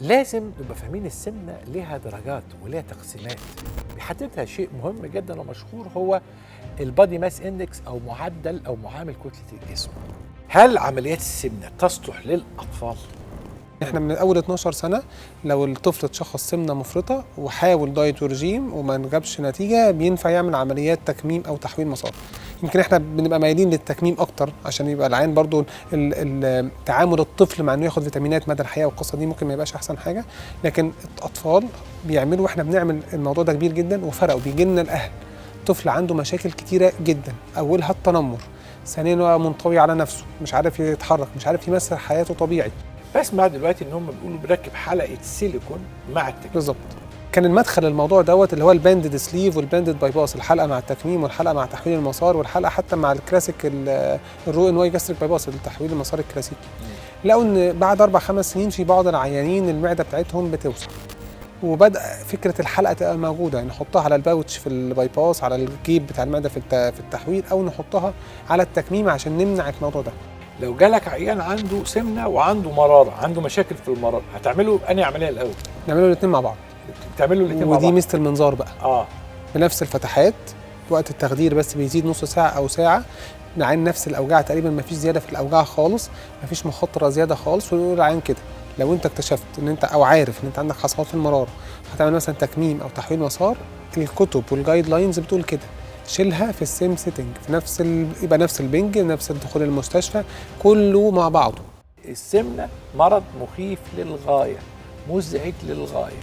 لازم نبقى فاهمين السمنه ليها درجات وليها تقسيمات بيحددها شيء مهم جدا ومشهور، هو البادي ماس اندكس او معدل او معامل كتله الجسم. هل عمليات السمنه تصلح للاطفال؟ احنا من اول 12 سنه لو الطفل اتشخص سمنه مفرطه وحاول دايت ورجيم وما جابش نتيجه بينفع يعمل عمليات تكميم او تحويل مسار. يمكن احنا بنبقى مايلين للتكميم اكتر عشان يبقى العين برضو تعامل الطفل مع انه ياخد فيتامينات مدى الحياه، والقصه دي ممكن ما يبقاش احسن حاجه، لكن الاطفال بيعملوا واحنا بنعمل الموضوع ده كبير جدا وفرقوا. بيجي لنا الاهل طفل عنده مشاكل كتيره جدا، اولها التنمر، ثانيا هو منطوي على نفسه، مش عارف يتحرك، مش عارف يمثل حياته طبيعي. بسمع دلوقتي ان هم بيقولوا بركب حلقه سيليكون مع التكميم. بالظبط. كان المدخل الموضوع دوت اللي هو الباندد سليف والباندد باي باس، الحلقه مع التكميم والحلقه مع تحويل المسار والحلقه حتى مع الكلاسيك الرو ان واي جاستريك باي باس، التحويل المسار الكلاسيكي. لقوا ان بعد 4-5 سنين في بعض العيانين المعده بتاعتهم بتوسع، وبدأ فكره الحلقه تبقى موجوده، يعني نحطها على الباوتش في الباي باس على الجيب بتاع المعده في التحويل، او نحطها على التكميم عشان نمنع الموضوع ده. لو جالك عيان عنده سمنه وعنده مراره، عنده مشاكل في المراره، هتعملوا انهي عمليه الاول؟ نعملوا الاثنين مع بعض. تعملوا الاثنين مع بعض. ودي ميزه المنظار بقى. بنفس الفتحات، وقت التخدير بس بيزيد نص ساعه او ساعه، نعين نفس الاوجاع تقريبا، ما فيش زياده في الاوجاع خالص، ما فيش مخاطره زياده خالص. ونقول للعيان كده لو انت اكتشفت ان انت او عارف ان انت عندك حصوات في المراره هتعمل مثلا تكميم او تحويل مسار، الكتب والجايد لاينز بتقول كده، شيلها في السيم سيتنج، في يبقى نفس البنج، نفس الدخول المستشفى، كله مع بعضه. السمنه مرض مخيف للغايه، مزعج للغايه.